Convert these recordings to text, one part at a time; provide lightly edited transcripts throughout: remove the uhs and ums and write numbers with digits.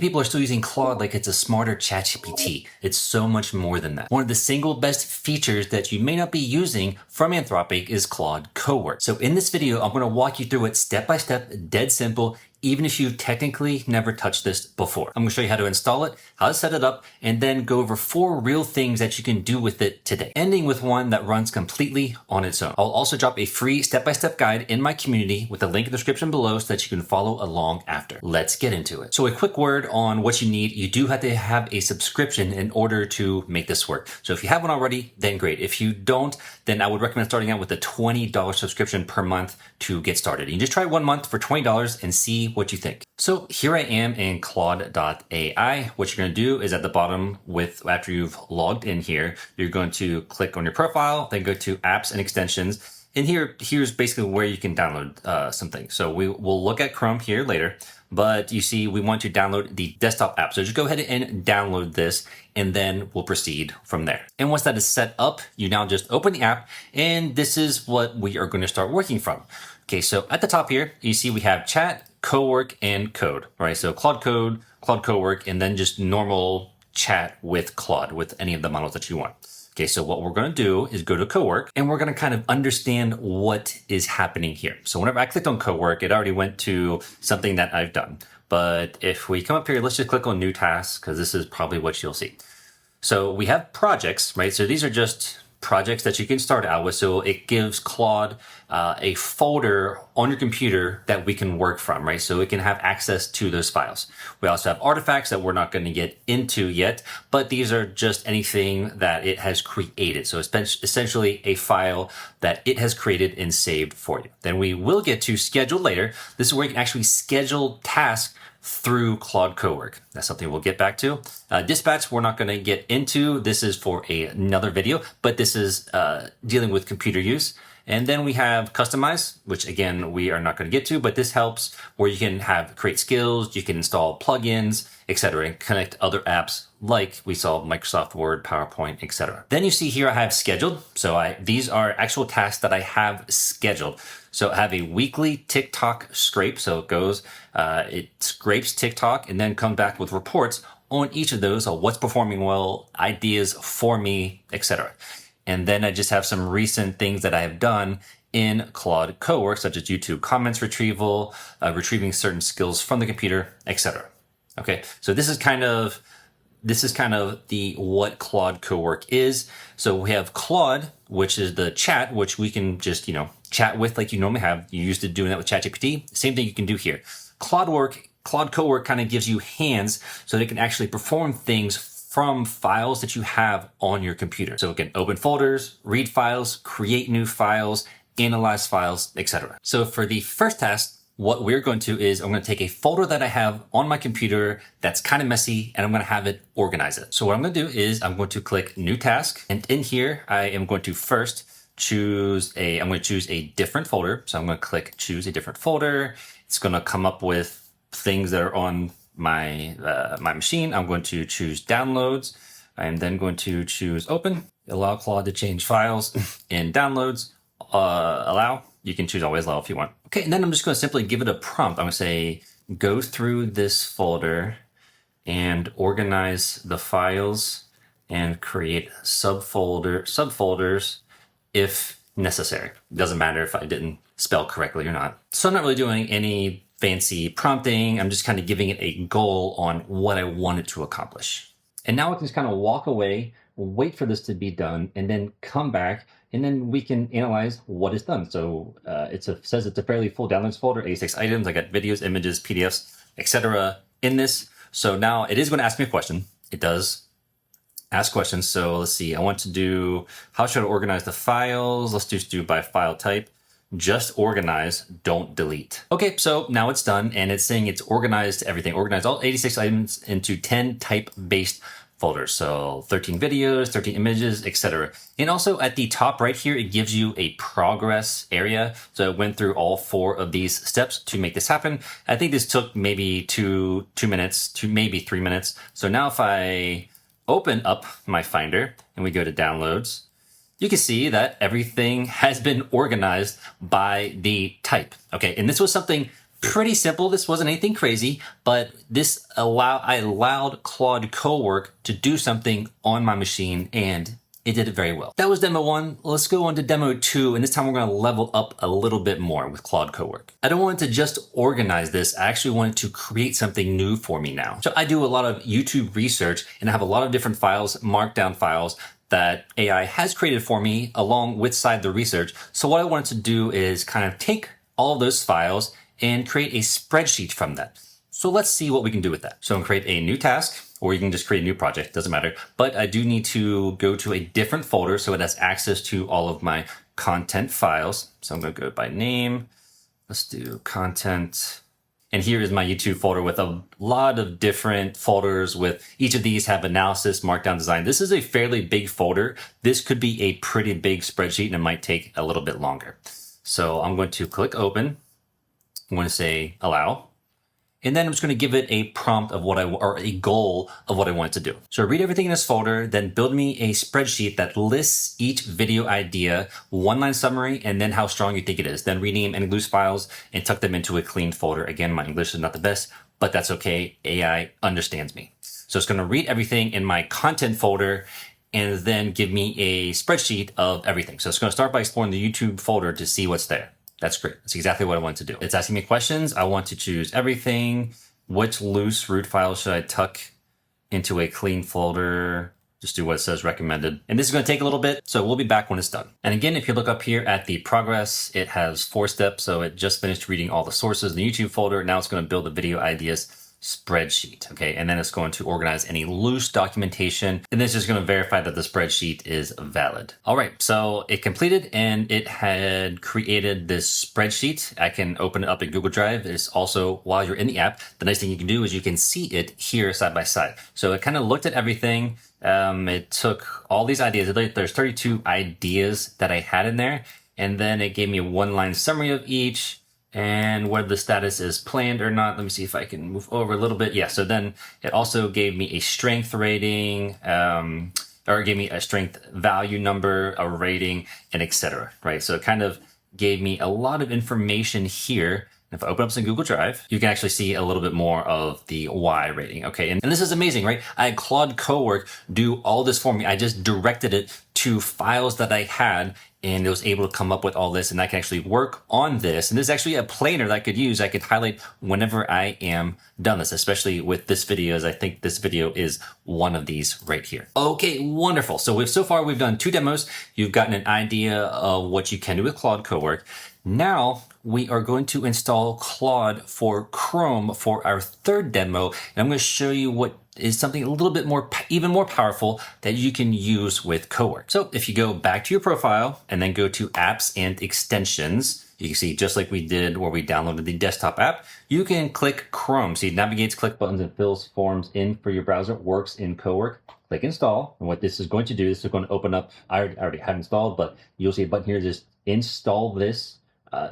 people are still using Claude like it's a smarter ChatGPT. It's so much more than that. One of the single best features that you may not be using from Anthropic is Claude Cowork. So in this video, I'm going to walk you through it step by step, dead simple, even if you've technically never touched this before. I'm going to show you how to install it, how to set it up, and then go over 4 real things that you can do with it today, ending with one that runs completely on its own. I'll also drop a free step-by-step guide in my community with a link in the description below so that you can follow along after. Let's get into it. So a quick word on what you need. You do have to have a subscription in order to make this work. So if you have one already, then great. If you don't, then I would recommend starting out with a $20 subscription per month to get started. You can just try 1 month for $20 and see what you think. So here I am in Claude.ai. What you're going to do is at the bottom after you've logged in here, you're going to click on your profile, then go to apps and extensions. And here's basically where you can download something. So we'll look at Chrome here later, but you see we want to download the desktop app. So just go ahead and download this, and then we'll proceed from there. And once that is set up, you now just open the app, and this is what we are going to start working from. Okay, so at the top here, you see we have chat, Cowork, and code, right? So Claude Code, Claude Cowork, and then just normal chat with Claude, with any of the models that you want. Okay, so what we're going to do is go to Cowork, and we're going to kind of understand what is happening here. So whenever I clicked on Cowork, it already went to something that I've done. But if we come up here, let's just click on New Tasks, because this is probably what you'll see. So we have projects, right? So these are just projects that you can start out with. So it gives Claude a folder on your computer that we can work from, right? So it can have access to those files. We also have artifacts that we're not going to get into yet, but these are just anything that it has created. So it's essentially a file that it has created and saved for you. Then we will get to schedule later. This is where you can actually schedule tasks through Claude Cowork. That's something we'll get back to. Dispatch, we're not going to get into. This is for another video, but this is dealing with computer use. And then we have customize, which again, we are not going to get to, but this helps where you can create skills, you can install plugins, etc., and connect other apps like we saw Microsoft Word, PowerPoint, etc. Then you see here I have scheduled. So these are actual tasks that I have scheduled. So I have a weekly TikTok scrape. So it scrapes TikTok and then comes back with reports on each of those, on what's performing well, ideas for me, etc. And then I just have some recent things that I have done in Claude Cowork, such as YouTube comments retrieval, retrieving certain skills from the computer, etc. Okay, so this is kind of the what Claude Cowork is. So we have Claude, which is the chat, which we can just chat with like you normally have. You used to doing that with ChatGPT. Same thing you can do here. Claude Cowork kind of gives you hands so that it can actually perform things from files that you have on your computer. So it can open folders, read files, create new files, analyze files, etc. So for the first task, what we're going to is I'm going to take a folder that I have on my computer that's kind of messy, and I'm going to have it organize it. So what I'm going to do is I'm going to click New Task, and in here I am going to first choose a different folder. So I'm going to click Choose a different folder. It's going to come up with things that are on my machine. I'm going to choose Downloads. I am then going to choose Open. Allow Claude to change files in Downloads. Allow. You can choose Always Allow if you want. Okay, and then I'm just going to simply give it a prompt. I'm going to say, go through this folder and organize the files and create subfolders if necessary. It doesn't matter if I didn't spell correctly or not. So I'm not really doing any fancy prompting. I'm just kind of giving it a goal on what I want it to accomplish. And now I can just kind of walk away, wait for this to be done, and then come back, and then we can analyze what is done. So it says it's a fairly full downloads folder, 86 items. I got videos, images, PDFs, etc. in this. So now it is going to ask me a question. It does ask questions. So let's see. I want to do, how should I organize the files? Let's just do by file type. Just organize, don't delete. Okay, so now it's done, and it's saying it's organized everything. Organize all 86 items into 10 type-based folders. So 13 videos, 13 images, etc. And also at the top right here, it gives you a progress area. So it went through all 4 of these steps to make this happen. I think this took maybe two minutes to maybe 3 minutes. So now if I open up my Finder and we go to Downloads, you can see that everything has been organized by the type. Okay, and this was something pretty simple. This wasn't anything crazy, but I allowed Claude Cowork to do something on my machine, and it did it very well. That was demo 1. Let's go on to demo 2, and this time we're going to level up a little bit more with Claude Cowork. I don't want to just organize this. I actually wanted to create something new for me now. So I do a lot of YouTube research, and I have a lot of different files, markdown files, that AI has created for me along with the research. So what I wanted to do is kind of take all of those files and create a spreadsheet from that. So let's see what we can do with that. So I'm going to create a new task, or you can just create a new project, doesn't matter. But I do need to go to a different folder so it has access to all of my content files. So I'm going to go by name. Let's do content. And here is my YouTube folder with a lot of different folders with each of these have analysis, markdown, design. This is a fairly big folder. This could be a pretty big spreadsheet and it might take a little bit longer. So I'm going to click open. I'm going to say allow. And then I'm just going to give it a prompt of or a goal of what I want it to do. So read everything in this folder, then build me a spreadsheet that lists each video idea, 1-line summary, and then how strong you think it is. Then rename any loose files and tuck them into a clean folder. Again, my English is not the best, but that's okay. AI understands me. So it's going to read everything in my content folder and then give me a spreadsheet of everything. So it's going to start by exploring the YouTube folder to see what's there. That's great. That's exactly what I want to do. It's asking me questions. I want to choose everything. Which loose root file should I tuck into a clean folder? Just do what it says recommended. And this is going to take a little bit, so we'll be back when it's done. And again, if you look up here at the progress, it has 4 steps. So it just finished reading all the sources in the YouTube folder. Now it's going to build the video ideas spreadsheet. Okay. And then it's going to organize any loose documentation. And then it's just going to verify that the spreadsheet is valid. All right. So it completed and it had created this spreadsheet. I can open it up in Google Drive. It's also, while you're in the app, the nice thing you can do is you can see it here side by side. So it kind of looked at everything. It took all these ideas. There's 32 ideas that I had in there. And then it gave me a 1-line summary of each. And whether the status is planned or not. Let me see if I can move over a little bit. Yeah, so then it also gave me a strength rating, or it gave me a strength value number, a rating, and etc. Right? So it kind of gave me a lot of information here. If I open up some Google Drive, you can actually see a little bit more of the Y rating. Okay, and this is amazing, right? I had Claude Cowork do all this for me. I just directed it to files that I had, and it was able to come up with all this, and I can actually work on this. And this is actually a planner that I could use. I could highlight whenever I am done this, especially with this video, as I think this video is one of these right here. Okay, wonderful. So so far we've done 2 demos. You've gotten an idea of what you can do with Claude Cowork. Now we are going to install Claude for Chrome for our 3rd demo. And I'm going to show you what is something a little bit more, even more powerful that you can use with Cowork. So if you go back to your profile and then go to apps and extensions, you can see just like we did where we downloaded the desktop app, you can click Chrome. See, it navigates, click buttons, and fills forms in for your browser. Works in Cowork. Click install. And what this is going to do, this is going to open up, I already have installed, but you'll see a button here, just install this.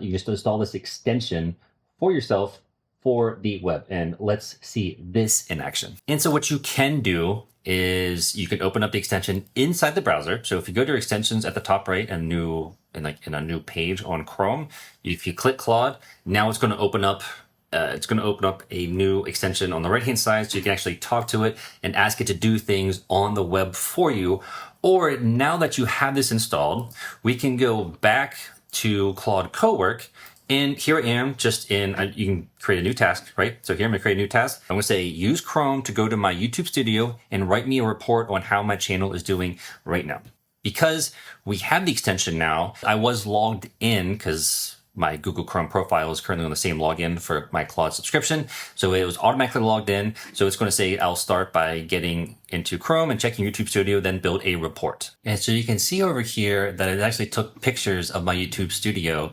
You just install this extension for yourself for the web. And let's see this in action. And so what you can do is you can open up the extension inside the browser. So if you go to your extensions at the top right and in a new page on Chrome, if you click Claude, now it's going to open up a new extension on the right hand side, so you can actually talk to it and ask it to do things on the web for you. Or now that you have this installed, we can go back to Claude Cowork. And here I am you can create a new task, right? So here I'm gonna create a new task. I'm gonna say, use Chrome to go to my YouTube studio and write me a report on how my channel is doing right now. Because we have the extension now, I was logged in because my Google Chrome profile is currently on the same login for my Claude subscription. So it was automatically logged in. So it's going to say, I'll start by getting into Chrome and checking YouTube Studio, then build a report. And so you can see over here that it actually took pictures of my YouTube Studio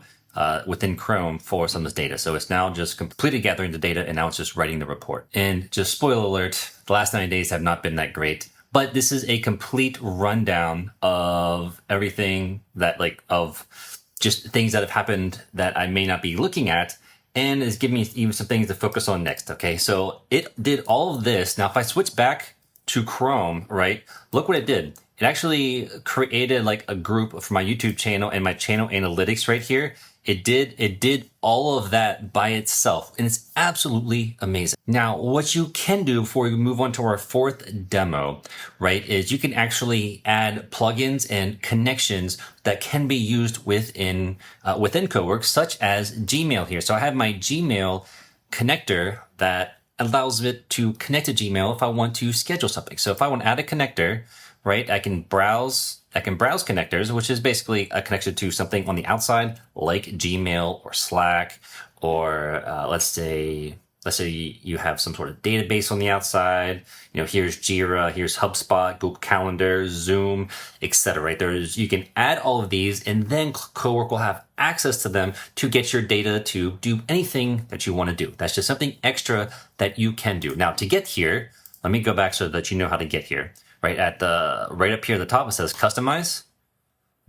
within Chrome for some of this data. So it's now just completely gathering the data, and now it's just writing the report. And just spoiler alert, the last 90 days have not been that great. But this is a complete rundown of everything of just things that have happened that I may not be looking at, and is giving me even some things to focus on next. Okay, so it did all of this. Now, if I switch back to Chrome, right, look what it did. It actually created like a group for my YouTube channel and my channel analytics right here. It did all of that by itself, and it's absolutely amazing. Now, what you can do before we move on to our fourth demo, right, is you can actually add plugins and connections that can be used within Cowork, such as Gmail here. So I have my Gmail connector that allows it to connect to Gmail if I want to schedule something. So if I want to add a connector, right, I can browse connectors, which is basically a connection to something on the outside, like Gmail or Slack, or let's say you have some sort of database on the outside. You know, here's Jira, here's HubSpot, Google Calendar, Zoom, etc. Right? You can add all of these, and then Cowork will have access to them to get your data to do anything that you want to do. That's just something extra that you can do. Now, to get here, let me go back so that you know how to get here. Right up here at the top, it says customize.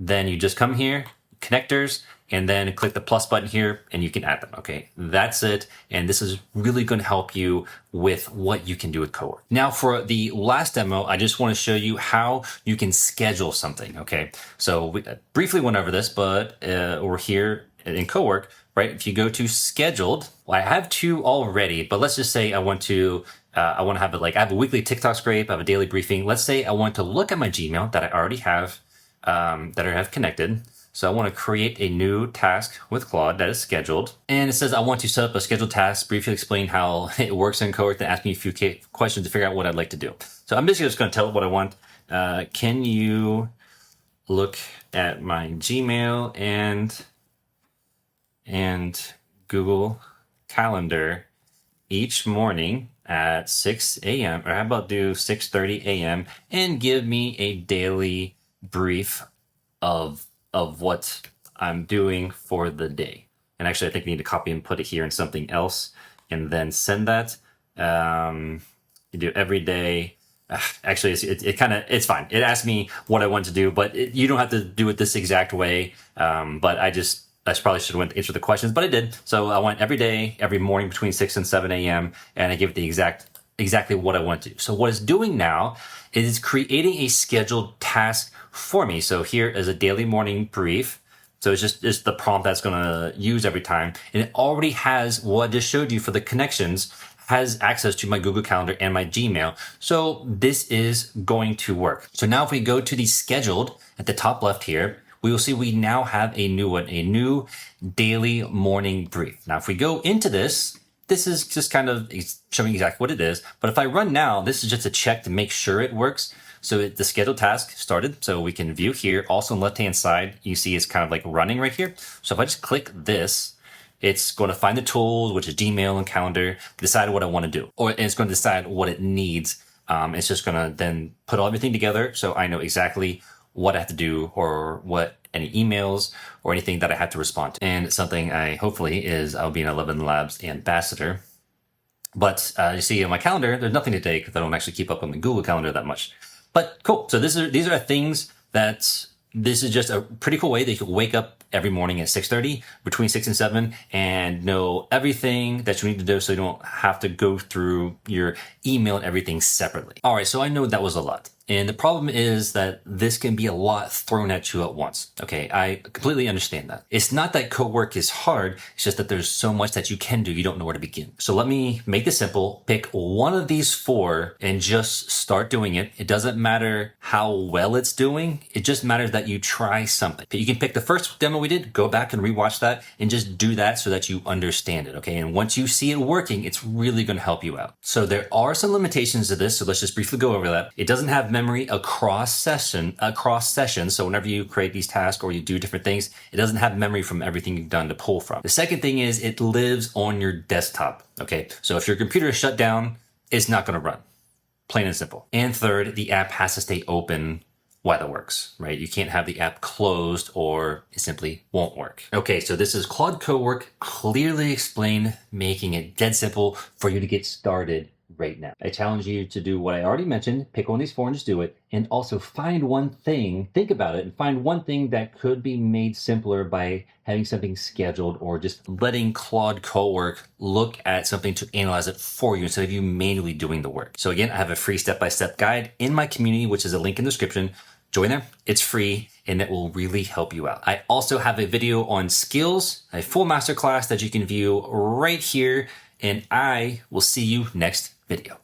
Then you just come here, connectors, and then click the plus button here, and you can add them. Okay, that's it. And this is really going to help you with what you can do with Cowork. Now, for the last demo, I just want to show you how you can schedule something. Okay, so we briefly went over this, but we're here in Cowork. Right, if you go to scheduled, well, I have two already, but let's just say I want to have it like I have a weekly TikTok scrape, I have a daily briefing. Let's say I want to look at my Gmail that I already have, that I have connected. So I want to create a new task with Claude that is scheduled. And it says I want to set up a scheduled task, briefly explain how it works in Cowork, then ask me a few questions to figure out what I'd like to do. So I'm basically just going to tell it what I want. Can you look at my Gmail and Google Calendar each morning at 6 a.m. or how about do 6:30 a.m. and give me a daily brief of what I'm doing for the day. And actually, I think we need to copy and put it here in something else and then send that. You do every day. Actually, it's fine. It asks me what I want to do, but you don't have to do it this exact way. But I probably should have went to answer the questions, but I did. So I went every day, every morning between 6 and 7 a.m. and I gave it the exactly what I want to do. So what it's doing now is creating a scheduled task for me. So here is a daily morning brief. So it's just the prompt that's going to use every time. And it already has what I just showed you for the connections, has access to my Google Calendar and my Gmail. So this is going to work. So now if we go to the scheduled at the top left here, we will see we now have a new one, a new daily morning brief. Now, if we go into this is just kind of showing exactly what it is. But if I run now, this is just a check to make sure it works. So the scheduled task started. So we can view here. Also on the left-hand side, you see it's kind of like running right here. So if I just click this, it's going to find the tools, which is Gmail and Calendar, decide what I want to do. And it's going to decide what it needs. It's just going to then put everything together so I know exactly what I have to do or what any emails or anything that I have to respond to. And something hopefully is I'll be an 11 Labs ambassador. But you see on my calendar, there's nothing today because I don't actually keep up on the Google Calendar that much. But cool. So these are things that this is just a pretty cool way that you can wake up every morning at 6:30 between 6 and 7 and know everything that you need to do so you don't have to go through your email and everything separately. All right, so I know that was a lot. And the problem is that this can be a lot thrown at you at once. Okay, I completely understand that. It's not that Cowork is hard, it's just that there's so much that you can do, you don't know where to begin. So let me make this simple. Pick one of these four and just start doing it. It doesn't matter how well it's doing, it just matters that you try something. You can pick the first demo we did, go back and rewatch that and just do that so that you understand it, okay? And once you see it working, it's really gonna help you out. So there are some limitations to this, so let's just briefly go over that. It doesn't have memory across sessions. So whenever you create these tasks or you do different things, it doesn't have memory from everything you've done to pull from. The second thing is it lives on your desktop. Okay. So if your computer is shut down, it's not going to run. Plain and simple. And third, the app has to stay open while it works, right? You can't have the app closed or it simply won't work. Okay. So this is Claude Cowork clearly explained, making it dead simple for you to get started right now. I challenge you to do what I already mentioned, pick one of these four and just do it, and also find one thing, think about it, and find one thing that could be made simpler by having something scheduled or just letting Claude Cowork look at something to analyze it for you instead of you manually doing the work. So again, I have a free step-by-step guide in my community, which is a link in the description. Join there. It's free. and it will really help you out. I also have a video on skills, a full masterclass that you can view right here, and I will see you next video.